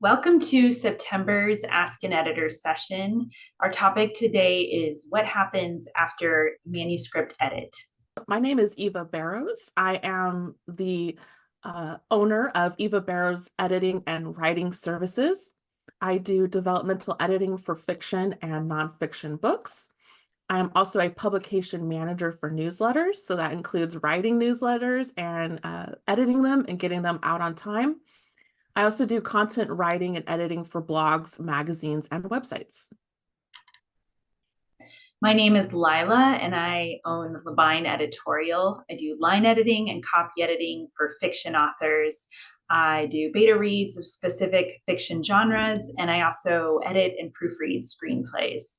Welcome to September's Ask an Editor session. Our topic today is what happens after manuscript edit. My name is Eva Barrows. I am the owner of Eva Barrows Editing and Writing Services. I do developmental editing for fiction and nonfiction books. I am also a publication manager for newsletters, so that includes writing newsletters and editing them and getting them out on time. I also do content writing and editing for blogs, magazines, and websites. My name is Lila, and I own LaBine Editorial. I do line editing and copy editing for fiction authors. I do beta reads of specific fiction genres, and I also edit and proofread screenplays.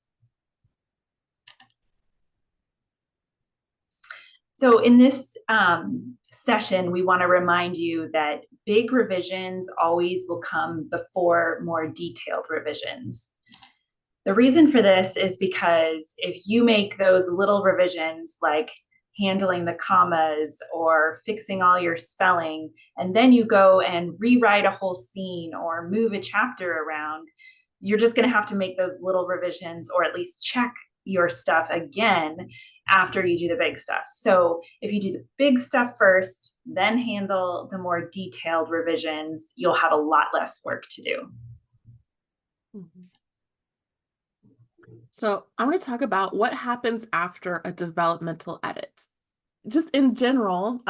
So in this session, we want to remind you that big revisions always will come before more detailed revisions. The reason for this is because if you make those little revisions like handling the commas or fixing all your spelling, and then you go and rewrite a whole scene or move a chapter around, you're just going to have to make those little revisions or at least check your stuff again after you do the big stuff. So if you do the big stuff first, then handle the more detailed revisions, you'll have a lot less work to do. Mm-hmm. So I'm going to talk about what happens after a developmental edit. Just in general,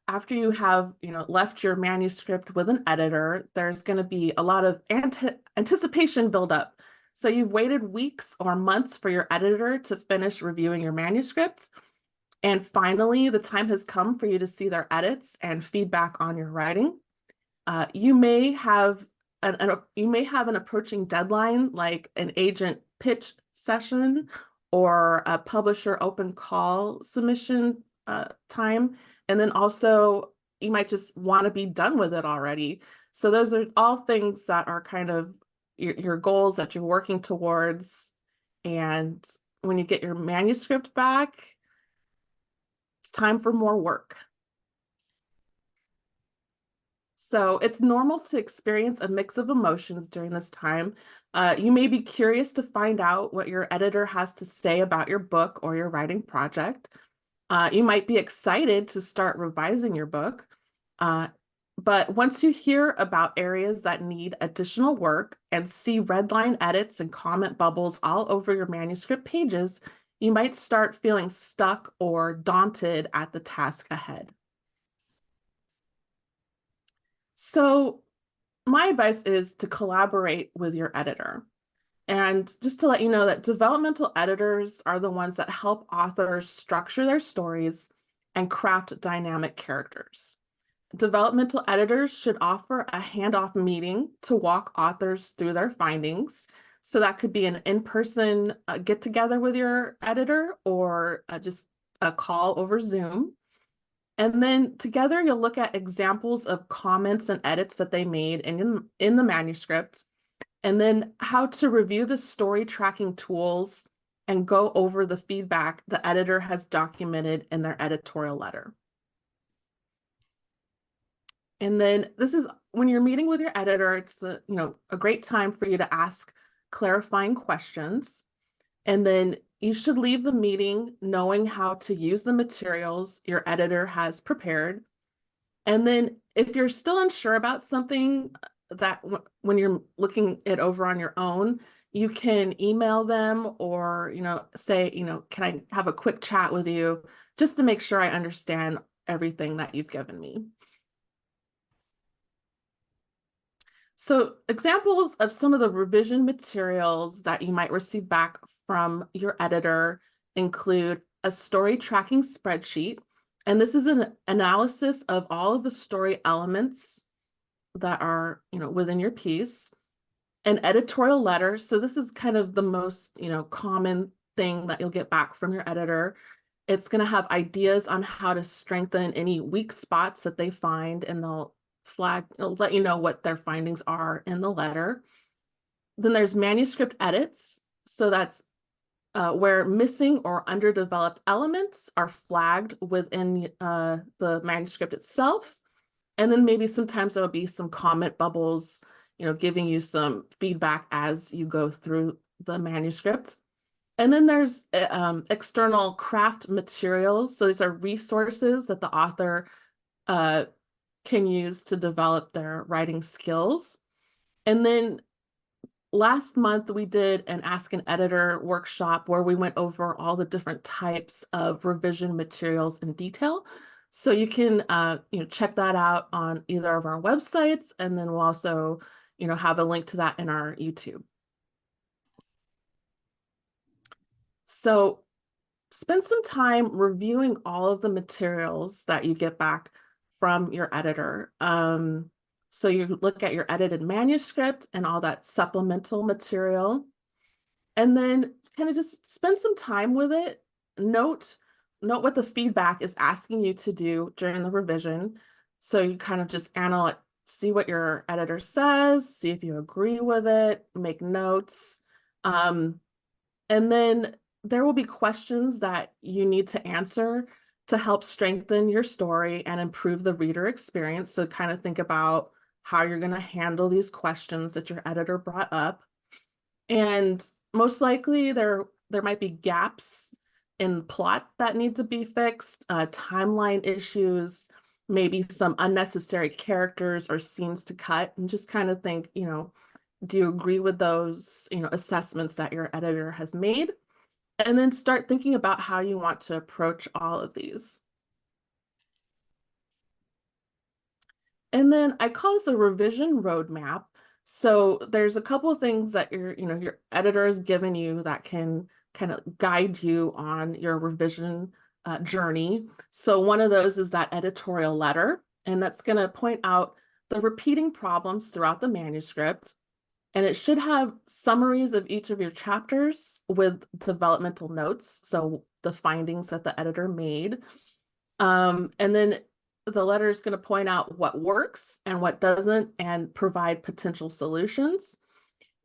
after you have left your manuscript with an editor, there's going to be a lot of anticipation buildup. So you've waited weeks or months for your editor to finish reviewing your manuscript. And finally, the time has come for you to see their edits and feedback on your writing. You may have an approaching deadline, like an agent pitch session or a publisher open call submission time. And then also you might just want to be done with it already. So those are all things that are kind of your goals that you're working towards. And when you get your manuscript back, it's time for more work. So it's normal to experience a mix of emotions during this time. You may be curious to find out what your editor has to say about your book or your writing project. You might be excited to start revising your book. But once you hear about areas that need additional work and see redline edits and comment bubbles all over your manuscript pages, you might start feeling stuck or daunted at the task ahead. So my advice is to collaborate with your editor. And just to let you know that developmental editors are the ones that help authors structure their stories and craft dynamic characters. Developmental editors should offer a handoff meeting to walk authors through their findings. So that could be an in-person get-together with your editor or just a call over Zoom. And then together you'll look at examples of comments and edits that they made in the manuscript, and then how to review the story tracking tools and go over the feedback the editor has documented in their editorial letter. And then this is when you're meeting with your editor, it's a great time for you to ask clarifying questions. And then you should leave the meeting knowing how to use the materials your editor has prepared. And then if you're still unsure about something that when you're looking it over on your own, you can email them or, say, can I have a quick chat with you just to make sure I understand everything that you've given me. So examples of some of the revision materials that you might receive back from your editor include a story tracking spreadsheet. And this is an analysis of all of the story elements that are, within your piece. An editorial letter. So this is kind of the most, common thing that you'll get back from your editor. It's going to have ideas on how to strengthen any weak spots that they find, and they'll let you know what their findings are in the letter. Then there's manuscript edits. So that's where missing or underdeveloped elements are flagged within the manuscript itself. And then maybe sometimes there'll be some comment bubbles, giving you some feedback as you go through the manuscript. And then there's external craft materials. So these are resources that the author can use to develop their writing skills. And then last month, we did an Ask an Editor workshop where we went over all the different types of revision materials in detail. So you can check that out on either of our websites, and then we'll also have a link to that in our YouTube. So spend some time reviewing all of the materials that you get back from your editor. So you look at your edited manuscript and all that supplemental material, and then kind of just spend some time with it. Note what the feedback is asking you to do during the revision. So you kind of just analyze, see what your editor says, see if you agree with it, make notes. And then there will be questions that you need to answer to help strengthen your story and improve the reader experience. So kind of think about how you're going to handle these questions that your editor brought up. And most likely there might be gaps in plot that need to be fixed, timeline issues, maybe some unnecessary characters or scenes to cut, and just kind of think, do you agree with those, assessments that your editor has made? And then start thinking about how you want to approach all of these. And then I call this a revision roadmap. So there's a couple of things that your editor has given you that can kind of guide you on your revision journey. So one of those is that editorial letter, and that's going to point out the repeating problems throughout the manuscript. And it should have summaries of each of your chapters with developmental notes, so the findings that the editor made. And then the letter is going to point out what works and what doesn't and provide potential solutions.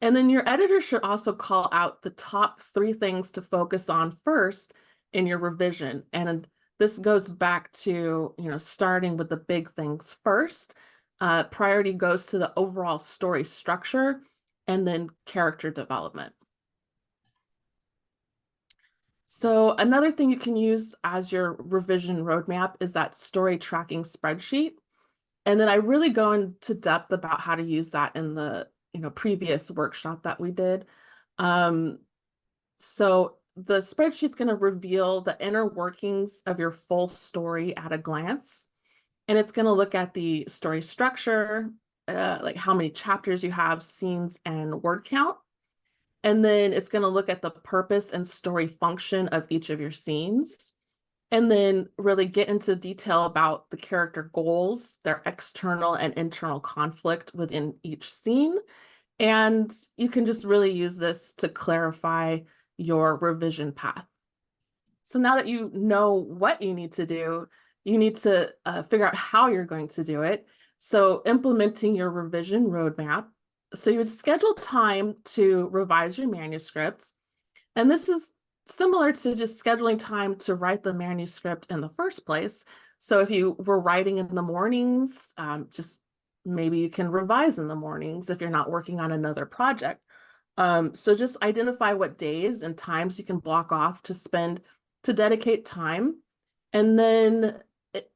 And then your editor should also call out the top 3 things to focus on first in your revision. And this goes back to, starting with the big things first. Priority goes to the overall story structure and then character development. So another thing you can use as your revision roadmap is that story tracking spreadsheet. And then I really go into depth about how to use that in the previous workshop that we did. So the spreadsheet is going to reveal the inner workings of your full story at a glance. And it's going to look at the story structure, like how many chapters you have, scenes, and word count. And then it's going to look at the purpose and story function of each of your scenes. And then really get into detail about the character goals, their external and internal conflict within each scene. And you can just really use this to clarify your revision path. So now that you know what you need to do, you need to figure out how you're going to do it. So implementing your revision roadmap. So you would schedule time to revise your manuscript. And this is similar to just scheduling time to write the manuscript in the first place. So if you were writing in the mornings, just maybe you can revise in the mornings if you're not working on another project. So just identify what days and times you can block off to dedicate time. And then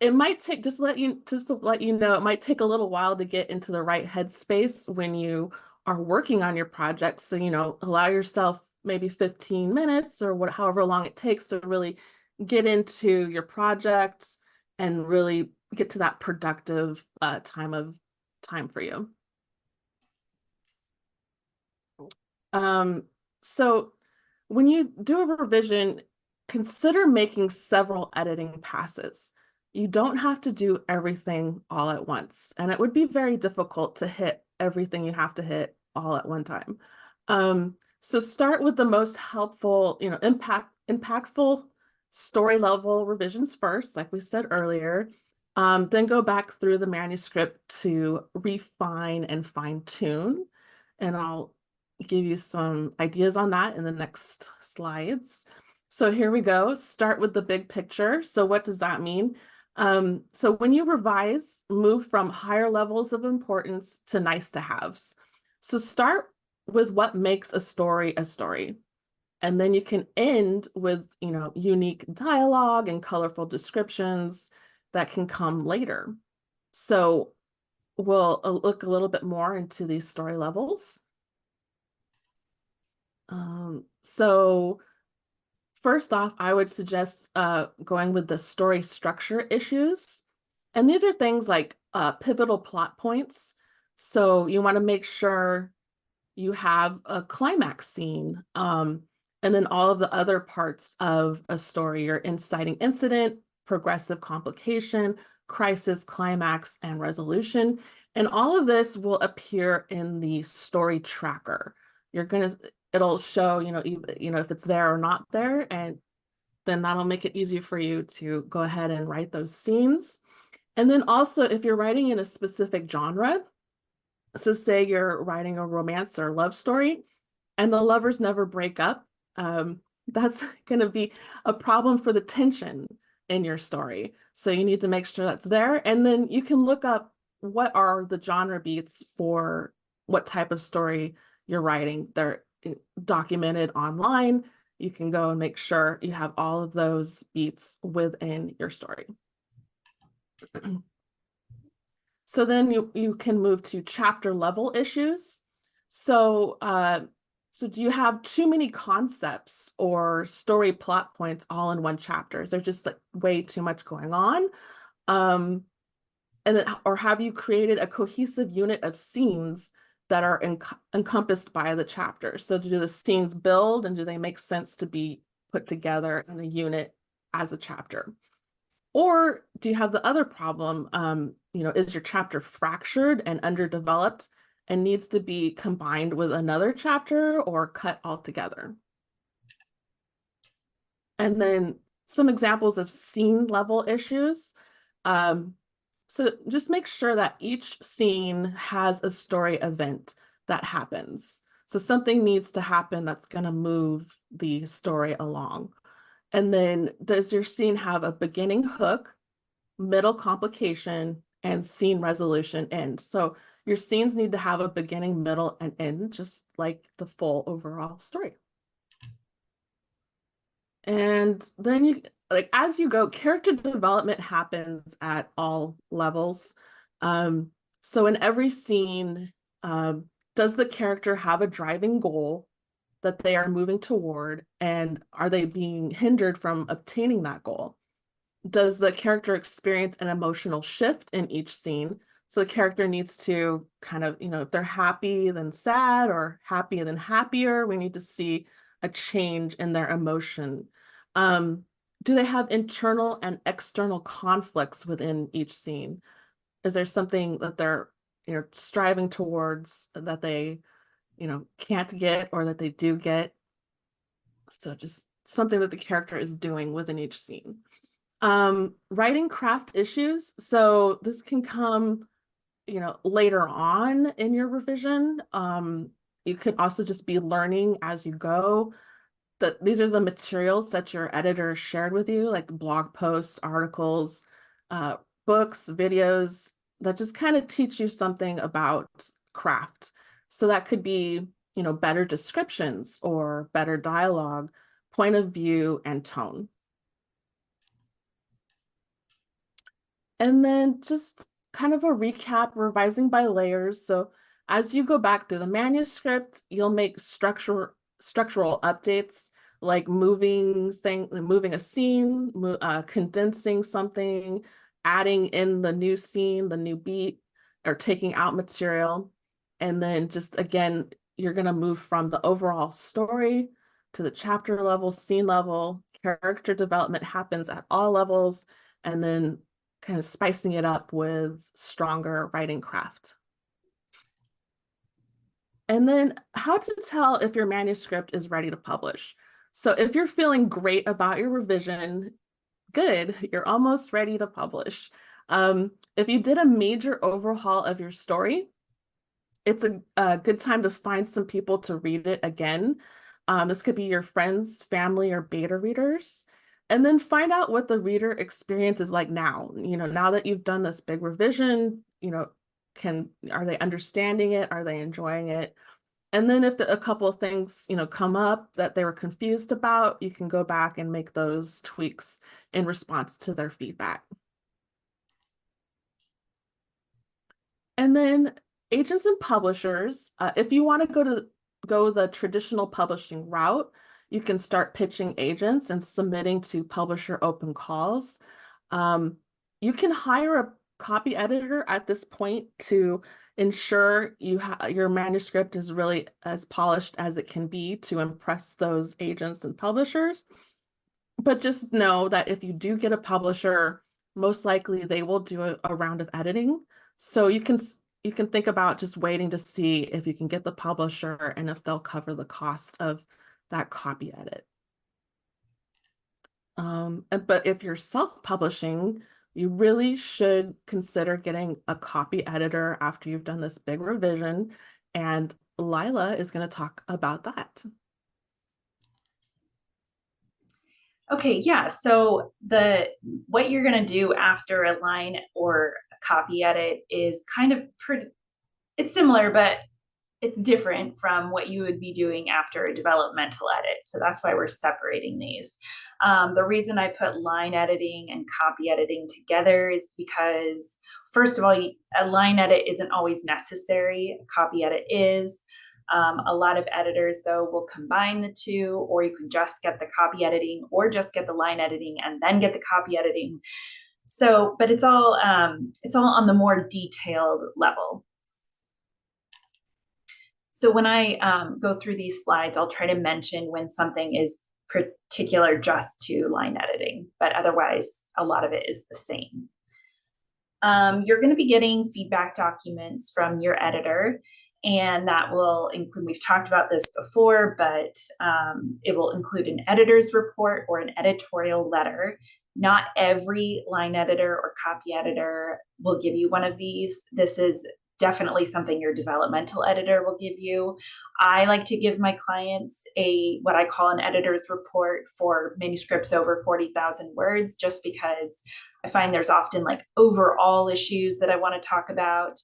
it might take, just to let you know, it might take a little while to get into the right headspace when you are working on your project. So, allow yourself maybe 15 minutes or however long it takes to really get into your project and really get to that productive time for you. So when you do a revision, consider making several editing passes. You don't have to do everything all at once, and it would be very difficult to hit everything you have to hit all at one time. So start with the most helpful, impactful story level revisions first, like we said earlier. Then go back through the manuscript to refine and fine tune. And I'll give you some ideas on that in the next slides. So here we go. Start with the big picture. So what does that mean? So when you revise, move from higher levels of importance to nice to haves. So start with what makes a story a story. And then you can end with, unique dialogue and colorful descriptions that can come later. So we'll look a little bit more into these story levels. So first off, I would suggest going with the story structure issues. And these are things like pivotal plot points. So you want to make sure you have a climax scene, and then all of the other parts of a story, your inciting incident, progressive complication, crisis, climax, and resolution. And all of this will appear in the story tracker. It'll show, if it's there or not there, and then that'll make it easy for you to go ahead and write those scenes. And then also, if you're writing in a specific genre, so say you're writing a romance or love story and the lovers never break up, that's going to be a problem for the tension in your story. So you need to make sure that's there. And then you can look up what are the genre beats for what type of story you're writing. They're documented online. You can go and make sure you have all of those beats within your story. So then you can move to chapter level issues. So do you have too many concepts or story plot points all in one chapter? Is there just like way too much going on? Or have you created a cohesive unit of scenes that are encompassed by the chapter? So do the scenes build and do they make sense to be put together in a unit as a chapter? Or do you have the other problem, is your chapter fractured and underdeveloped and needs to be combined with another chapter or cut altogether? And then some examples of scene level issues. So just make sure that each scene has a story event that happens. So something needs to happen that's going to move the story along. And then does your scene have a beginning hook, middle complication, and scene resolution end? So your scenes need to have a beginning, middle, and end, just like the full overall story. And then as you go, character development happens at all levels. So in every scene, does the character have a driving goal that they are moving toward, and are they being hindered from obtaining that goal? Does the character experience an emotional shift in each scene? So the character needs to kind of, if they're happy, then sad, or happy, then happier, we need to see a change in their emotion. Do they have internal and external conflicts within each scene? Is there something that they're, striving towards that they, can't get or that they do get? So just something that the character is doing within each scene. Writing craft issues. So this can come, later on in your revision. You could also just be learning as you go. That these are the materials that your editor shared with you, like blog posts, articles, books, videos that just kind of teach you something about craft. So that could be, better descriptions or better dialogue, point of view, and tone. And then just kind of a recap, revising by layers. So as you go back through the manuscript, you'll make structural updates like moving a scene, condensing something, adding in the new scene, the new beat, or taking out material. And then just again, you're going to move from the overall story to the chapter level, scene level. Character development happens at all levels, and then kind of spicing it up with stronger writing craft. And then how to tell if your manuscript is ready to publish. So if you're feeling great about your revision, good, you're almost ready to publish. If you did a major overhaul of your story, it's a good time to find some people to read it again. This could be your friends, family, or beta readers. And then find out what the reader experience is like now. Now that you've done this big revision, are they understanding it? Are they enjoying it? And then if a couple of things, come up that they were confused about, you can go back and make those tweaks in response to their feedback. And then agents and publishers, if you want to go the traditional publishing route, you can start pitching agents and submitting to publisher open calls. You can hire a copy editor at this point to ensure your manuscript is really as polished as it can be to impress those agents and publishers. But just know that if you do get a publisher, most likely they will do a round of editing. So you can think about just waiting to see if you can get the publisher and if they'll cover the cost of that copy edit. But if you're self-publishing, you really should consider getting a copy editor after you've done this big revision. And Lila is going to talk about that. Okay, yeah. So what you're going to do after a line or a copy edit is kind of it's similar, but it's different from what you would be doing after a developmental edit. So that's why we're separating these. The reason I put line editing and copy editing together is because, first of all, a line edit isn't always necessary. A copy edit is. A lot of editors, though, will combine the two, or you can just get the copy editing or just get the line editing and then get the copy editing. So, but it's all on the more detailed level. So when I go through these slides, I'll try to mention when something is particular just to line editing, but otherwise a lot of it is the same. You're going to be getting feedback documents from your editor, and that will include, we've talked about this before, but it will include an editor's report or an editorial letter. Not every line editor or copy editor will give you one of these. This is definitely something your developmental editor will give you. I like to give my clients what I call an editor's report for manuscripts over 40,000 words, just because I find there's often like overall issues that I want to talk about.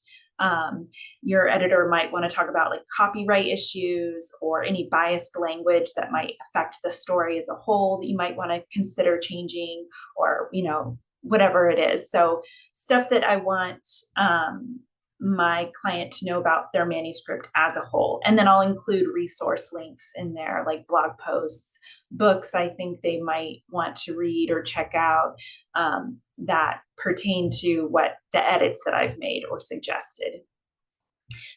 Your editor might want to talk about like copyright issues or any biased language that might affect the story as a whole that you might want to consider changing, or, whatever it is. So stuff that I want my client to know about their manuscript as a whole. And then I'll include resource links in there, like blog posts, books I think they might want to read or check out that pertain to what the edits that I've made or suggested.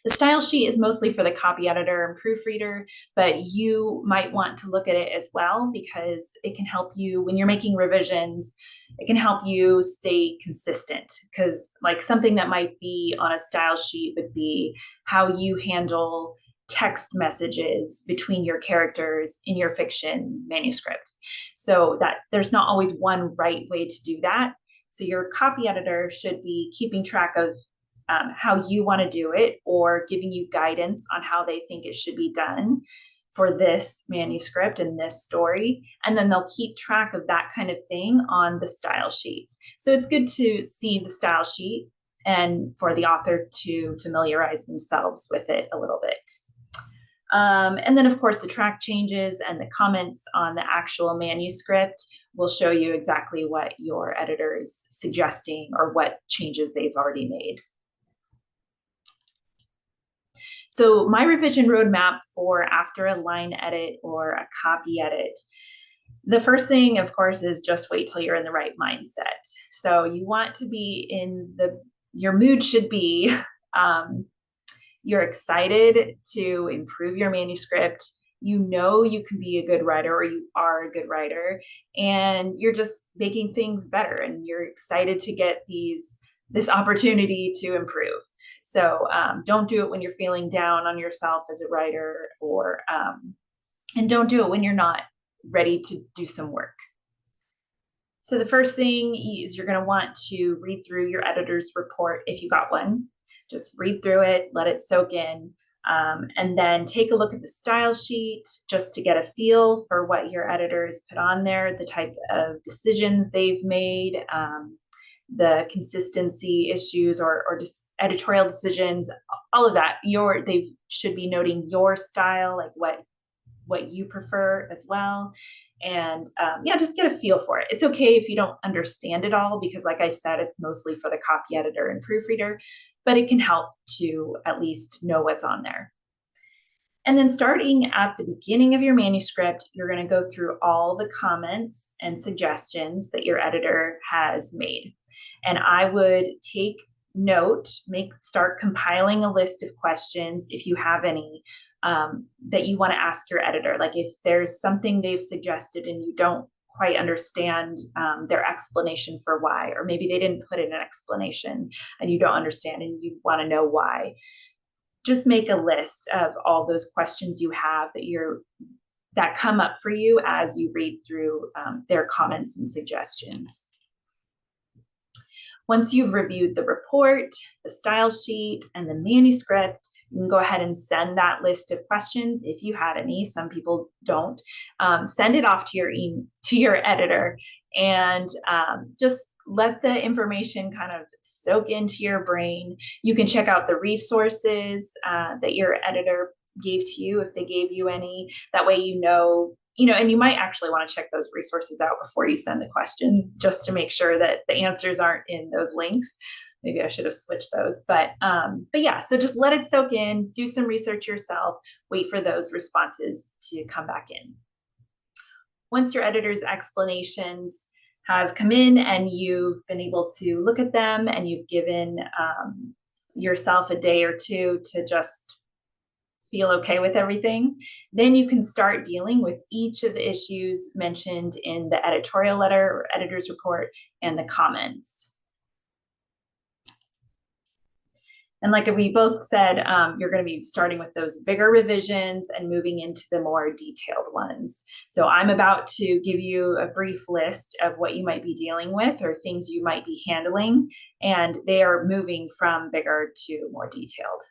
The style sheet is mostly for the copy editor and proofreader, but you might want to look at it as well, because it can help you when you're making revisions. It can help you stay consistent, because like something that might be on a style sheet would be how you handle text messages between your characters in your fiction manuscript. So that there's not always one right way to do that. So your copy editor should be keeping track of how you want to do it, or giving you guidance on how they think it should be done for this manuscript and this story. And then they'll keep track of that kind of thing on the style sheet. So it's good to see the style sheet and for the author to familiarize themselves with it a little bit. And then, of course, the track changes and the comments on the actual manuscript will show you exactly what your editor is suggesting or what changes they've already made. So my revision roadmap for after a line edit or a copy edit, the first thing, of course, is just wait till you're in the right mindset. So you want to be your mood should be, you're excited to improve your manuscript. You know you can be a good writer, or you are a good writer, and you're just making things better, and you're excited to get this opportunity to improve. So don't do it when you're feeling down on yourself as a writer, and don't do it when you're not ready to do some work. So the first thing is you're going to want to read through your editor's report if you got one. Just read through it, let it soak in, and then take a look at the style sheet just to get a feel for what your editor has put on there, the type of decisions they've made, the consistency issues or just editorial decisions, all of that. They should be noting your style, like what you prefer as well. And yeah, just get a feel for it. It's okay if you don't understand it all, because like I said, it's mostly for the copy editor and proofreader, but it can help to at least know what's on there. And then starting at the beginning of your manuscript, you're going to go through all the comments and suggestions that your editor has made. And I would take note, start compiling a list of questions if you have any that you want to ask your editor. Like if there's something they've suggested and you don't quite understand their explanation for why, or maybe they didn't put in an explanation and you don't understand and you want to know why. Just make a list of all those questions you have that come up for you as you read through their comments and suggestions. Once you've reviewed the report, the style sheet, and the manuscript, you can go ahead and send that list of questions if you had any. Some people don't. Send it off to your editor, and just let the information kind of soak into your brain. You can check out the resources that your editor gave to you, if they gave you any. That way you know, and you might actually want to check those resources out before you send the questions, just to make sure that the answers aren't in those links. Maybe I should have switched those, but yeah, so just let it soak in, do some research yourself, wait for those responses to come back in. Once your editor's explanations have come in and you've been able to look at them and you've given yourself a day or two to just feel okay with everything, then you can start dealing with each of the issues mentioned in the editorial letter or editor's report and the comments. And like we both said, you're going to be starting with those bigger revisions and moving into the more detailed ones. So I'm about to give you a brief list of what you might be dealing with or things you might be handling, and they are moving from bigger to more detailed.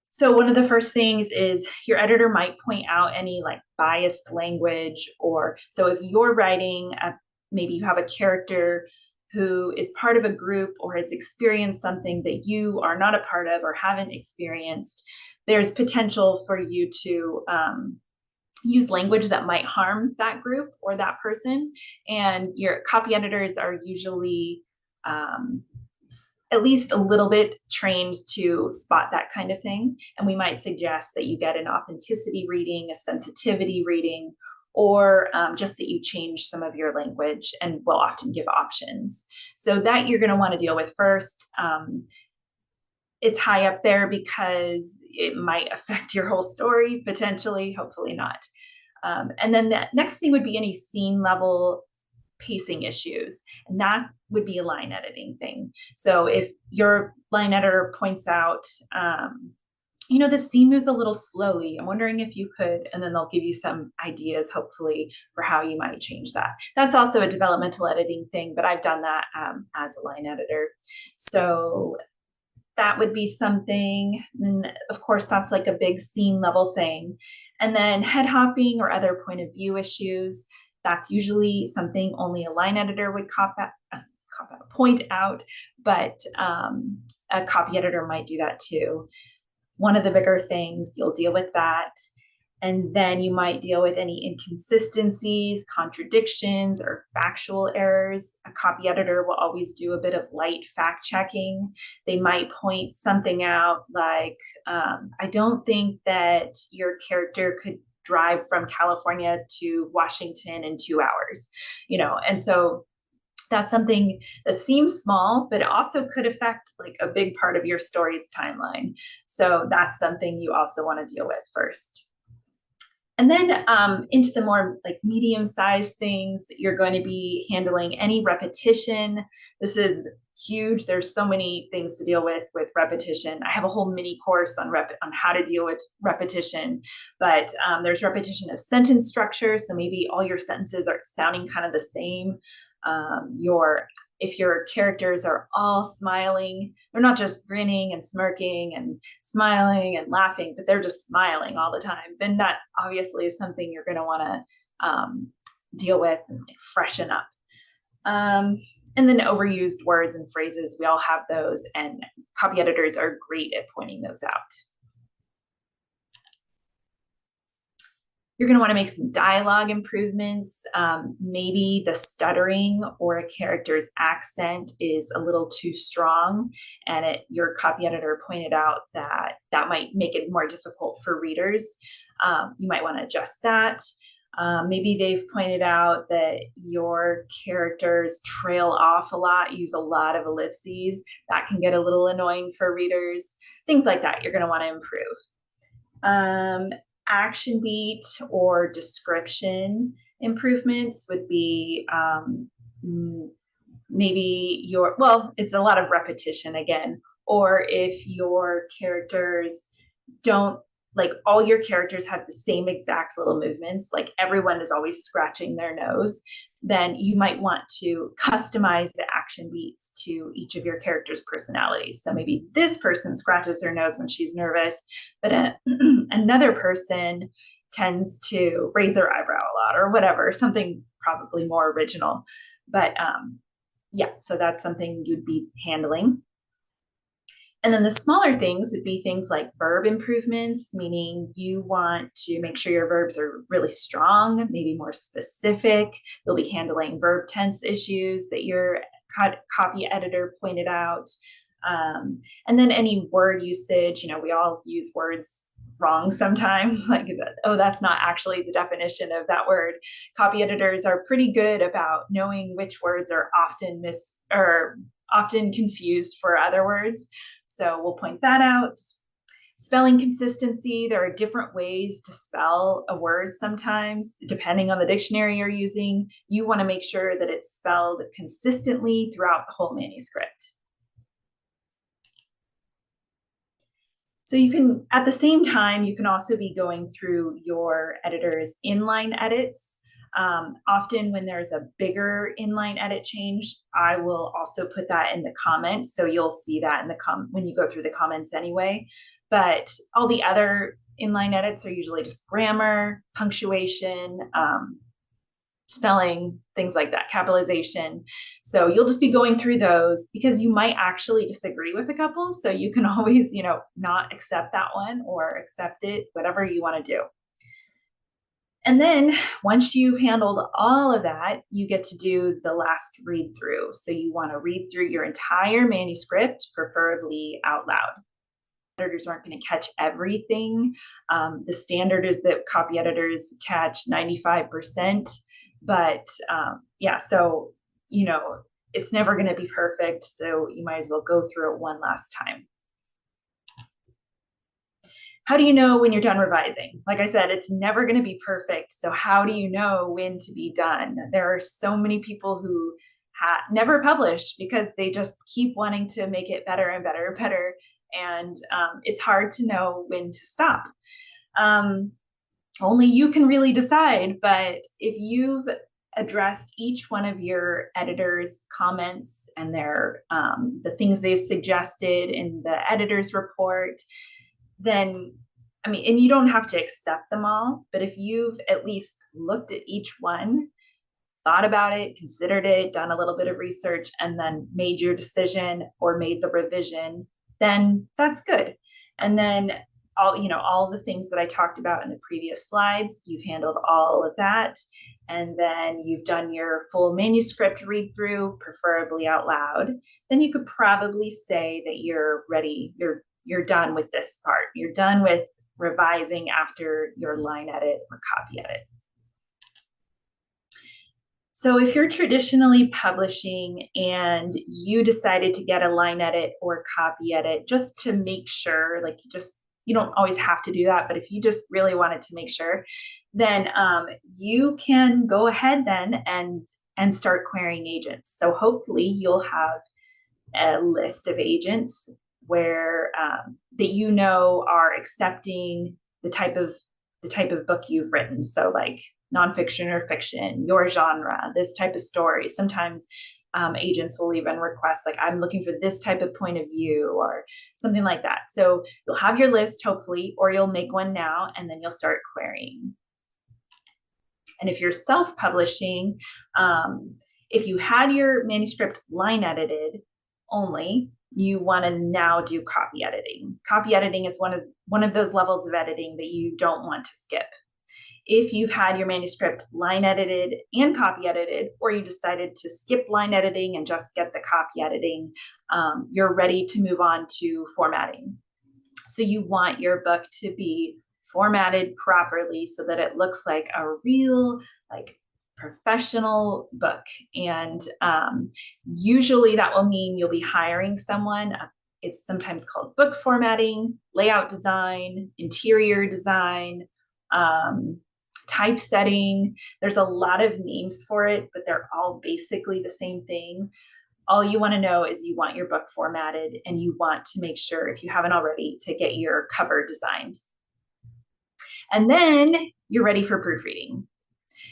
So one of the first things is your editor might point out any like biased language, or so if you're writing, maybe you have a character who is part of a group or has experienced something that you are not a part of or haven't experienced, there's potential for you to use language that might harm that group or that person. And your copy editors are usually at least a little bit trained to spot that kind of thing. And we might suggest that you get an authenticity reading, a sensitivity reading, or just that you change some of your language, and we'll often give options. So that you're going to want to deal with first. It's high up there because it might affect your whole story, potentially, hopefully not. And then the next thing would be any scene level pacing issues, and that would be a line editing thing. So if your line editor points out, this scene moves a little slowly, I'm wondering if you could, and then they'll give you some ideas, hopefully, for how you might change that. That's also a developmental editing thing, but I've done that as a line editor. So that would be something. And of course, that's like a big scene level thing. And then head hopping or other point of view issues, that's usually something only a line editor would point out, but a copy editor might do that too. One of the bigger things, you'll deal with that. And then you might deal with any inconsistencies, contradictions, or factual errors. A copy editor will always do a bit of light fact checking. They might point something out like, I don't think that your character could drive from California to Washington in 2 hours, and so that's something that seems small, but it also could affect like a big part of your story's timeline. So that's something you also want to deal with first. And then into the more like medium-sized things, you're going to be handling any repetition. This is huge. There's so many things to deal with repetition. I have a whole mini course on how to deal with repetition, but there's repetition of sentence structure. So maybe all your sentences are sounding kind of the same. If your characters are all smiling, they're not just grinning and smirking and smiling and laughing, but they're just smiling all the time, then that obviously is something you're going to want to deal with and freshen up. And then overused words and phrases, we all have those, and copy editors are great at pointing those out. You're going to want to make some dialogue improvements. Maybe the stuttering or a character's accent is a little too strong, and your copy editor pointed out that that might make it more difficult for readers. You might want to adjust that. Maybe they've pointed out that your characters trail off a lot, use a lot of ellipses. That can get a little annoying for readers. Things like that you're going to want to improve. Action beat or description improvements would be maybe it's a lot of repetition again, or if your characters don't, like all your characters have the same exact little movements, like everyone is always scratching their nose, then you might want to customize the action beats to each of your characters' personalities. So maybe this person scratches her nose when she's nervous, but another person tends to raise their eyebrow a lot or whatever, something probably more original. But yeah, so that's something you'd be handling. And then the smaller things would be things like verb improvements, meaning you want to make sure your verbs are really strong, maybe more specific. You'll be handling verb tense issues that your copy editor pointed out. And then any word usage, we all use words wrong sometimes, like, oh, that's not actually the definition of that word. Copy editors are pretty good about knowing which words are often confused for other words. So we'll point that out. Spelling consistency. There are different ways to spell a word sometimes, depending on the dictionary you're using. You want to make sure that it's spelled consistently throughout the whole manuscript. So you can, at the same time, you can also be going through your editor's inline edits. Often when there's a bigger inline edit change, I will also put that in the comments. So you'll see that in when you go through the comments anyway. But all the other inline edits are usually just grammar, punctuation, spelling, things like that, capitalization. So you'll just be going through those because you might actually disagree with a couple. So you can always, not accept that one or accept it, whatever you want to do. And then once you've handled all of that, you get to do the last read through. So you want to read through your entire manuscript, preferably out loud. Editors aren't going to catch everything. The standard is that copy editors catch 95%. But yeah, so, it's never going to be perfect. So you might as well go through it one last time. How do you know when you're done revising? Like I said, it's never going to be perfect. So how do you know when to be done? There are so many people who never publish because they just keep wanting to make it better and better and better. And it's hard to know when to stop. Only you can really decide. But if you've addressed each one of your editors' comments and the things they've suggested in the editor's report, then, and you don't have to accept them all, but if you've at least looked at each one, thought about it, considered it, done a little bit of research, and then made your decision or made the revision, then that's good. And then all the things that I talked about in the previous slides, you've handled all of that. And then you've done your full manuscript read through, preferably out loud. Then you could probably say that you're ready, you're done with this part. You're done with revising after your line edit or copy edit. So if you're traditionally publishing and you decided to get a line edit or copy edit just to make sure, you don't always have to do that, but if you just really wanted to make sure, then you can go ahead then and start querying agents. So hopefully you'll have a list of agents where that are accepting the type of book you've written. So like nonfiction or fiction, your genre, this type of story. Sometimes agents will even request, like, I'm looking for this type of point of view or something like that. So you'll have your list, hopefully, or you'll make one now, and then you'll start querying. And if you're self-publishing, If you had your manuscript line edited only, you want to now do copy editing. Copy editing is one of those levels of editing that you don't want to skip. If you've had your manuscript line edited and copy edited, or you decided to skip line editing and just get the copy editing, you're ready to move on to formatting. So you want your book to be formatted properly so that it looks like a real, like, professional book. And usually that will mean you'll be hiring someone. It's sometimes called book formatting, layout design, interior design, typesetting. There's a lot of names for it, but they're all basically the same thing. All you want to know is you want your book formatted, and you want to make sure, if you haven't already, to get your cover designed. And then you're ready for proofreading.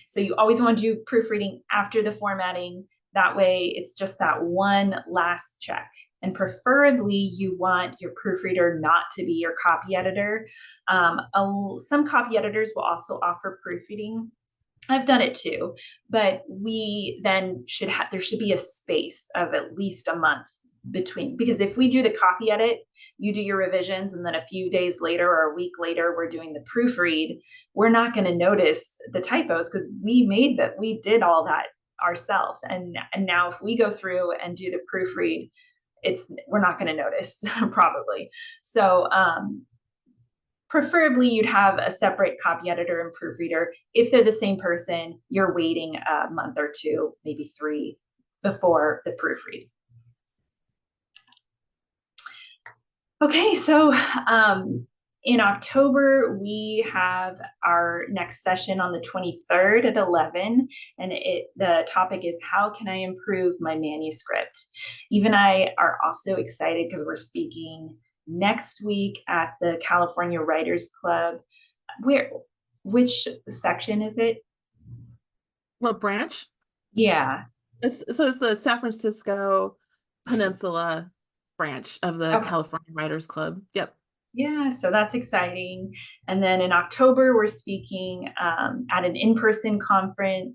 So you always want to do proofreading after the formatting. That way it's just that one last check. And preferably you want your proofreader not to be your copy editor. Some copy editors will also offer proofreading. I've done it too, but we then there should be a space of at least a month between, because if we do the copy edit, you do your revisions, and then a few days later or a week later, we're doing the proofread, we're not going to notice the typos because we did all that ourselves. And now if we go through and do the proofread, we're not going to notice probably. So, preferably you'd have a separate copy editor and proofreader. If they're the same person, you're waiting a month or two, maybe 3, before the proofread. Okay, so in October, we have our next session on the 23rd at 11, and the topic is, how can I improve my manuscript? Eve and I are also excited because we're speaking next week at the California Writers Club. Which section is it? What branch? Yeah. It's the San Francisco Peninsula branch of the California Writers Club. Yep. Yeah, so that's exciting. And then in October, we're speaking at an in-person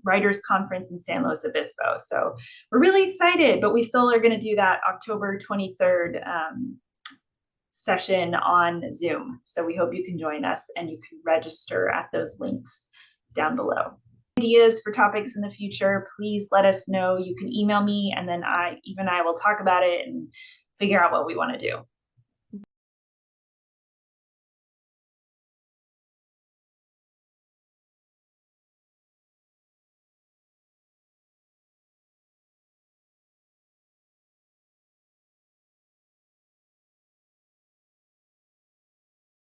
writers conference in San Luis Obispo. So we're really excited, but we still are going to do that October 23rd session on Zoom. So we hope you can join us, and you can register at those links down below. Ideas for topics in the future, please let us know. You can email me, and then Eve and I will talk about it and figure out what we want to do.